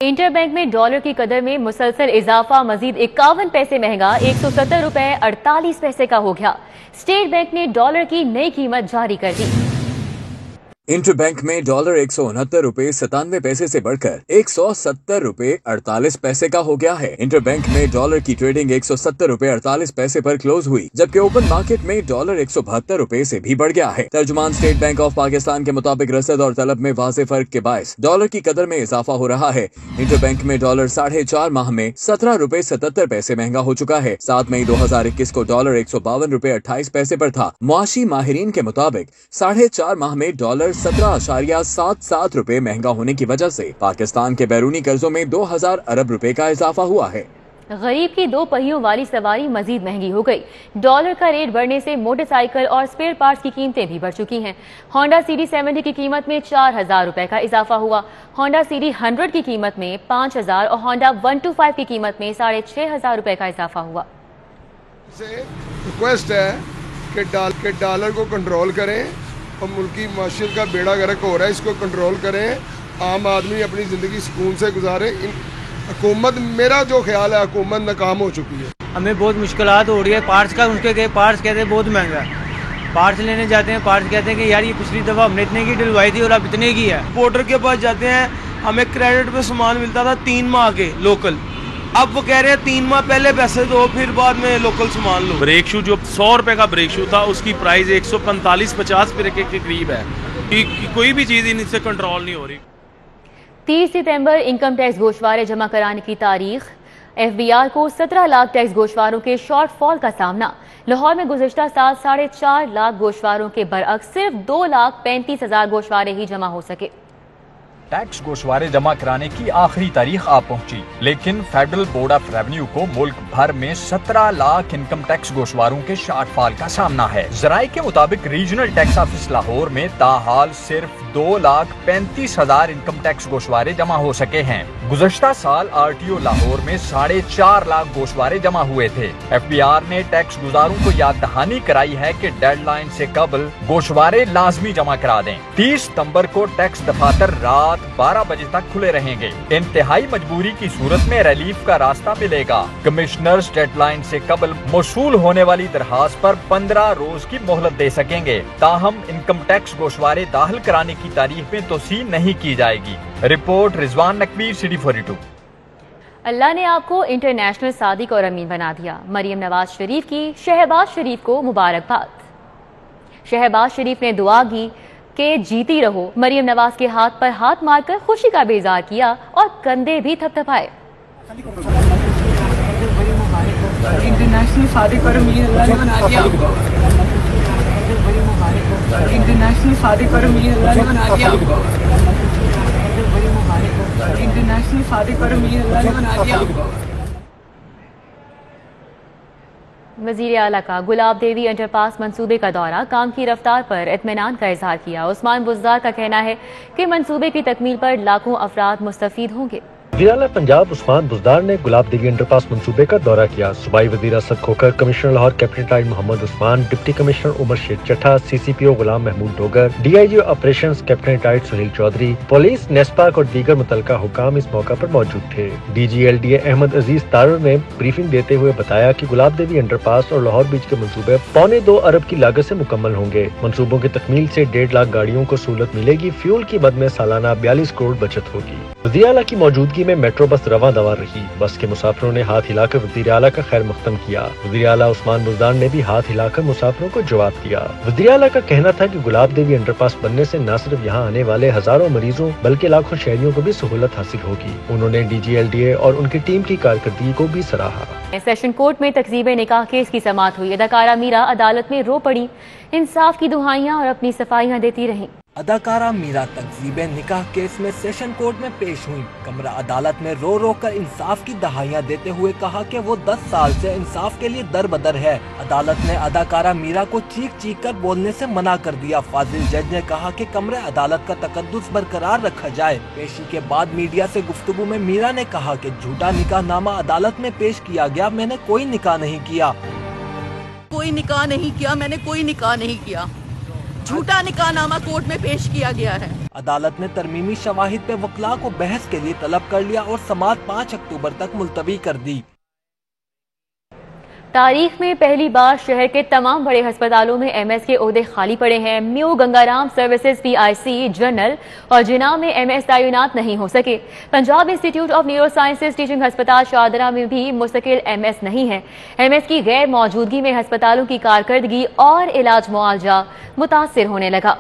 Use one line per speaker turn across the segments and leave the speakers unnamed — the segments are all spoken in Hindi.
इंटर बैंक में डॉलर की कदर में मुसलसल इजाफा मजीद 51 पैसे महंगा 170 रुपए 48 पैसे का हो गया। स्टेट बैंक ने डॉलर की नई कीमत जारी कर दी।
इंटर बैंक में डॉलर 169 रुपए 97 पैसे से बढ़कर 170 रुपए 48 पैसे का हो गया है। इंटर बैंक में डॉलर की ट्रेडिंग 170 रुपए 48 पैसे पर क्लोज हुई, जबकि ओपन मार्केट में डॉलर 172 रुपए से भी बढ़ गया है। तर्जुमान स्टेट बैंक ऑफ पाकिस्तान के मुताबिक रसद और तलब में वाज़ेह फर्क के बायस डॉलर की कदर में इजाफा हो रहा है। इंटर बैंक में डॉलर 4.5 माह में 17 रुपए 77 पैसे महंगा हो चुका है। 7 मई 2021 को डॉलर 152 रुपए 28 पैसे पर था। मुआशी माहिरीन के मुताबिक 4.5 माह में डॉलर 17.77 रुपए महंगा होने की वजह से पाकिस्तान के बैरूनी कर्जों में 2000 अरब रुपए का इजाफा हुआ है।
गरीब की 2 पहियों वाली सवारी मजीद महंगी हो गई। डॉलर का रेट बढ़ने से मोटरसाइकिल और स्पेयर पार्ट्स की कीमतें भी बढ़ चुकी हैं। होंडा सीडी 70 की कीमत में 4000 रुपए का इजाफा हुआ। होंडा सीडी 100 की कीमत में 5000 और होंडा 125 की कीमत में 6500 रुपए का इजाफा हुआ।
रिक्वेस्ट है कि डॉलर को कंट्रोल करें और मुल्की माशियत का बेड़ा गर्क हो रहा है, इसको कंट्रोल करें। आम आदमी अपनी ज़िंदगी सुकून से गुजारे। हुकूमत, मेरा जो ख्याल है, हुकूमत नाकाम हो चुकी है।
हमें बहुत मुश्किलात हो रही है पार्ट्स का। उनके पार्ट्स कहते हैं बहुत महंगा है। पार्ट्स लेने जाते हैं, पार्ट्स कहते हैं कि यार ये पिछली दफ़ा हमने इतने की डलवाई थी और अब इतने की है। पोर्टर के पास जाते हैं, हमें क्रेडिट पे सामान मिलता था 3 माह के लोकल, अब वो कह रहे हैं 3 माह पहले पैसे दो फिर बाद में लोकल सामान लो।
ब्रेक शू जो 100 रुपए का ब्रेक शू था उसकी प्राइस 145-50 रुपए के करीब है। कोई भी चीज इनसे कंट्रोल नहीं हो रही।
30 सितंबर इनकम टैक्स गोशवारे जमा कराने की तारीख। एफबीआर को 17 लाख टैक्स गोशवारों के शॉर्टफॉल का सामना। लाहौर में गुज़िश्ता साल 4.5 लाख गोशवारों के बरअक्स सिर्फ 2,35,000 गोशवारे ही जमा हो सके।
टैक्स गोशवारे जमा कराने की आखिरी तारीख आ पहुंची, लेकिन फेडरल बोर्ड ऑफ रेवेन्यू को मुल्क भर में 17 लाख इनकम टैक्स गोशवारों के शॉर्टफॉल का सामना है। जराये के मुताबिक रीजनल टैक्स ऑफिस लाहौर में ताहाल सिर्फ 2,35,000 इनकम टैक्स गोशवारे जमा हो सके हैं। गुज़श्ता साल आरटीओ लाहौर में 4.5 लाख गोशवारे जमा हुए थे। एफबीआर ने टैक्स गुजारों को याद दहानी कराई है कि डेडलाइन से कबल गोशवारे लाजमी जमा करा दें। 30 सितंबर को टैक्स दफातर रात 12 बजे तक खुले रहेंगे। इंतहाई मजबूरी की सूरत में रिलीफ का रास्ता मिलेगा। कमिश्नर्स डेडलाइन से कबल मौसूल होने वाली दरखास्त पर 15 रोज की मोहलत दे सकेंगे। ताहम इनकम टैक्स गोशवारे दाखिल कराने की तारीख में तोसी नहीं की जाएगी। रिपोर्ट रिजवान नकवीर, सिटी 42।
अल्लाह ने आपको इंटरनेशनल सादिक और अमीन बना दिया। मरियम नवाज शरीफ की शहबाज शरीफ को मुबारकबाद। शहबाज शरीफ ने दुआ की कि जीती रहो। मरियम नवाज के हाथ पर हाथ मारकर खुशी का बेजार किया और कंधे भी थपथपाए।
इंटरनेशनल सादिक और अमीन अल्लाह ने बना दिया। इंटरनेशनल सादिक और अमीन अल्लाह ने बना दिया। इंटरनेशनल सादिक और अमीन अल्लाह ने बना दिया। वज़ीर आला का गुलाब देवी अंडरपास मंसूबे का दौरा। काम की रफ्तार पर इत्मीनान का इजहार किया। उस्मान बुज़दार का कहना है कि मंसूबे की तकमील पर लाखों अफराद मुस्तफीद होंगे।
वज़ीर आला पंजाब उस्मान बुज़दार ने गुलाब देवी अंडरपास मंसूबे का दौरा किया। सूबाई वज़ीर Asad Khokhar, commissioner Lahore captain Muhammad Usman, deputy commissioner Umar Sher Chattha, CCPO Ghulam Mahmood Dogar, DIG operations captain Suhail Chaudhry, police, NESPAK और दीगर मुतलका हुकाम इस मौका पर मौजूद थे। DG LDA अहमद अजीज तारुर ने ब्रीफिंग देते हुए बताया कि गुलाब देवी अंडरपास और लाहौर बीच के मंसूबे 2.25 अरब की लागत से मुकम्मल होंगे। मंसूबों की तकमील से 1.5 लाख गाड़ियों को सहूलत मिलेगी। फ्यूल की मद में सालाना 42 करोड़ बचत होगी। वज़ीर आला की मौजूदगी में मेट्रो बस रवां दवार रही। बस के मुसाफिरों ने हाथ हिलाकर वज़ीर आला का खैर मकदम किया। वज़ीर आला उस्मान बुज़दार ने भी हाथ हिलाकर मुसाफिरों को जवाब दिया। वज़ीर आला का कहना था कि गुलाब देवी अंडरपास बनने से न सिर्फ यहाँ आने वाले हजारों मरीजों बल्कि लाखों शहरियों को भी सहूलत हासिल होगी। उन्होंने DG LDA और उनकी टीम की कारकर्दगी को भी सराहा।
सेशन कोर्ट में तकज़ीब निकाह केस की समाअत हुई। अदाकारा मीरा अदालत में रो पड़ी, इंसाफ की दुहाइयां और अपनी सफाइयां देती रहीं।
अदाकारा मीरा तकज़ीब निकाह केस में सेशन कोर्ट में पेश हुई। कमरा अदालत में रो रो कर इंसाफ की दहाइयां देते हुए कहा कि वो 10 साल से इंसाफ के लिए दर बदर है। अदालत ने अदाकारा मीरा को चीख चीख कर बोलने से मना कर दिया। फाजिल जज ने कहा कि कमरे अदालत का तकद्दुस बरकरार रखा जाए। पेशी के बाद मीडिया से गुफ्तगू में मीरा ने कहा कि झूठा निकाहनामा अदालत में पेश किया गया। मैंने कोई निकाह नहीं किया।
कोई निकाह नहीं किया, मैंने कोई निकाह नहीं किया। झूठा निकाहनामा कोर्ट में पेश किया गया है।
अदालत ने तरमीमी शवाहिद पे वकला को बहस के लिए तलब कर लिया और समाअत 5 अक्टूबर तक मुलतवी कर दी।
तारीख में पहली बार शहर के तमाम बड़े अस्पतालों में एमएस के ओहदे खाली पड़े हैं। Mu Gangaram services PIC general और जिना में एमएस तैनात नहीं हो सके। Punjab institute of neuro sciences teaching अस्पताल शाहदरा में भी मुस्तकिल एमएस नहीं है। एमएस की गैर मौजूदगी में अस्पतालों की कारकर्दगी और इलाज मुआवजा मुतासिर होने लगा।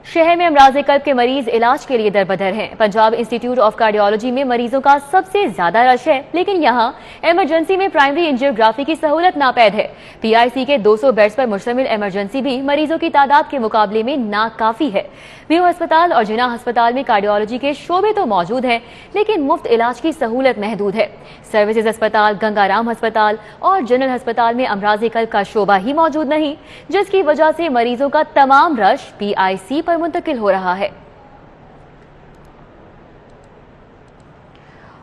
शहर में अमराज़े कल्ब के मरीज इलाज के लिए दरबदर हैं। पंजाब इंस्टीट्यूट ऑफ कार्डियोलॉजी में मरीजों का सबसे ज्यादा रश है, लेकिन यहां इमरजेंसी में प्राइमरी एंजियोग्राफी की सहूलत नापैद है। पीआईसी के 200 बेड्स पर मुश्तमिल इमरजेंसी भी मरीजों की तादाद के मुकाबले में नाकाफी है। म्यू अस्पताल और जिना अस्पताल में कार्डियोलॉजी के शोबे तो मौजूद हैं, लेकिन मुफ्त इलाज की सहूलत महदूद है। सर्विसेज अस्पताल, गंगाराम अस्पताल और जनरल अस्पताल में अमराज़े कल्ब का शोबा ही मौजूद नहीं, जिसकी वजह से मरीजों का तमाम रश पीआईसी पर मुंतकिल हो रहा है।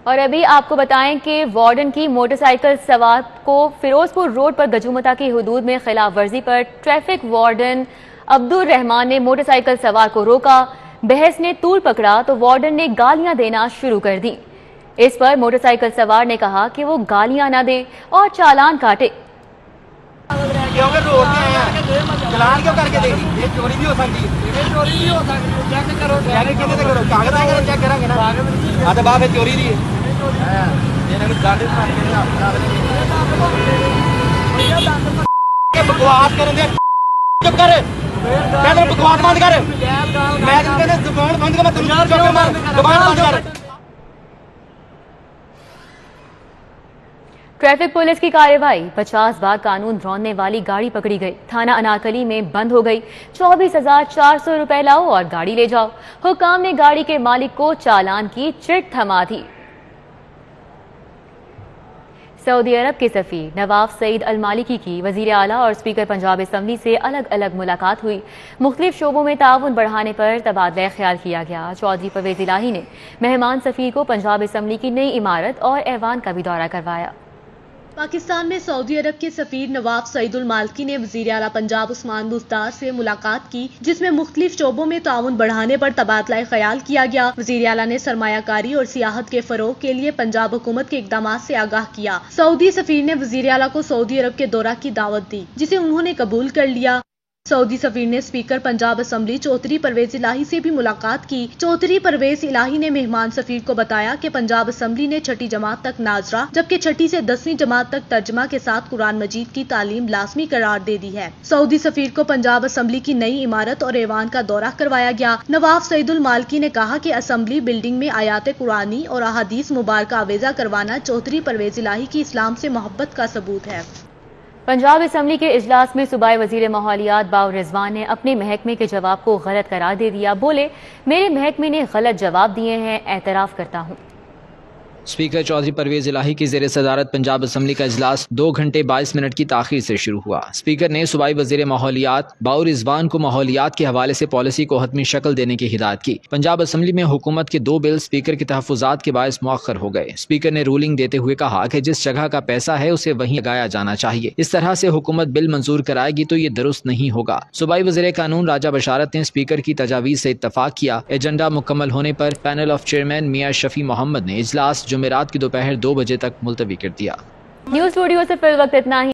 और अभी आपको बताएं कि वार्डन की मोटरसाइकिल सवार को फिरोजपुर रोड पर गजूमता की हुदूद में खिलाफ वर्जी पर ट्रैफिक वार्डन अब्दुल रहमान ने मोटरसाइकिल सवार को रोका। बहस ने तूल पकड़ा तो वार्डन ने गालियां देना शुरू कर दी। इस पर मोटरसाइकिल सवार ने कहा कि वो गालियां ना दे और चालान काटे।
चलान क्यों करके देगी? ये चोरी भी हो सकती है। चोरी भी हो सकती है। चेक करो, चेक करो, कागज आएगा चेक करेंगे ना। हाँ तो बाप है चोरी दी है। बकवास करेंगे, चुप कर, बकवास बंद कर। मैं दुकान बंद कर, दुकान बंद कर।
ट्रैफिक पुलिस की कार्रवाई, 50 बार कानून रौंदने वाली गाड़ी पकड़ी गई। थाना अनारकली में बंद हो गई। 24,400 रुपए लाओ और गाड़ी ले जाओ। हुकाम ने गाड़ी के मालिक को चालान की चिट थमा दी। सऊदी अरब के सफीर नवाफ सईद अल मालिकी की वजीर आला और स्पीकर पंजाब असम्बली से अलग अलग मुलाकात हुई। मुख्तलिफ शोबों में ताउन बढ़ाने पर तबादला ख्याल किया गया। चौधरी परवेज इलाही ने मेहमान सफीर को पंजाब असम्बली की नई इमारत और ऐवान का भी दौरा करवाया।
पाकिस्तान में सऊदी अरब के सफीर नवाफ सईदुल मालिकी ने वजीर आला पंजाब उस्मान बुज़दार से मुलाकात की, जिसमें मुख्तलिफ शोबों में ताउन बढ़ाने पर तबादला ख्याल किया गया। वजीर आला ने सरमायाकारी और सियाहत के फरोग के लिए पंजाब हुकूमत के इकदाम से आगाह किया। सऊदी सफीर ने वजीर आला को सऊदी अरब के दौरा की दावत दी, जिसे उन्होंने कबूल कर लिया। सऊदी सफीर ने स्पीकर पंजाब असम्बली चौधरी परवेज इलाही से भी मुलाकात की। चौधरी परवेज इलाही ने मेहमान सफीर को बताया कि पंजाब असम्बली ने 6ठी जमात तक नाजरा, जबकि 6ठी से 10वीं जमात तक तर्जमा के साथ कुरान मजीद की तालीम लाजमी करार दे दी है। सऊदी सफीर को पंजाब असम्बली की नई इमारत और ऐवान का दौरा करवाया गया। नवाफ सईदुल मालिकी ने कहा कि असम्बली बिल्डिंग में आयात कुरानी और अहादीस मुबारक आवेजा करवाना चौधरी परवेज इलाही की इस्लाम से मोहब्बत का सबूत है।
पंजाब असम्बली के इजलास में सूबाई वजीर माहौलियात बाउर रिजवान ने अपने महकमे के जवाब को गलत करार दे दिया। बोले, मेरे महकमे ने गलत जवाब दिए हैं, एतराफ करता हूँ।
स्पीकर चौधरी परवेज इलाही की ज़ेर सदारत पंजाब असम्बली का इजलास 2 घंटे 22 मिनट की ताखीर से शुरू हुआ। स्पीकर ने सूबाई वजीर माहौलियात बाउर रिजवान को माहौलियात के हवाले से पॉलिसी को हतमी शक्ल देने की हिदायत की। पंजाब असम्बली में हुकूमत के 2 बिल स्पीकर के तहफ़्फ़ुज़ात के बायस मुअख्खर हो गए। स्पीकर ने रूलिंग देते हुए कहा कि जिस जगह का पैसा है उसे वहीं लगाया जाना चाहिए। इस तरह से हुकूमत बिल मंजूर कराएगी तो ये दुरुस्त नहीं होगा। सूबाई वज़ीर कानून राजा बशारत ने स्पीकर की तजावीज़ से इत्तफाक किया। एजेंडा मुकम्मल होने पर पैनल ऑफ चेयरमैन मियां शफी मोहम्मद ने इजलास जुमेरात की दोपहर 2 बजे तक मुलतवी कर दिया।
न्यूज़ स्टूडियो से फिल वक्त इतना ही।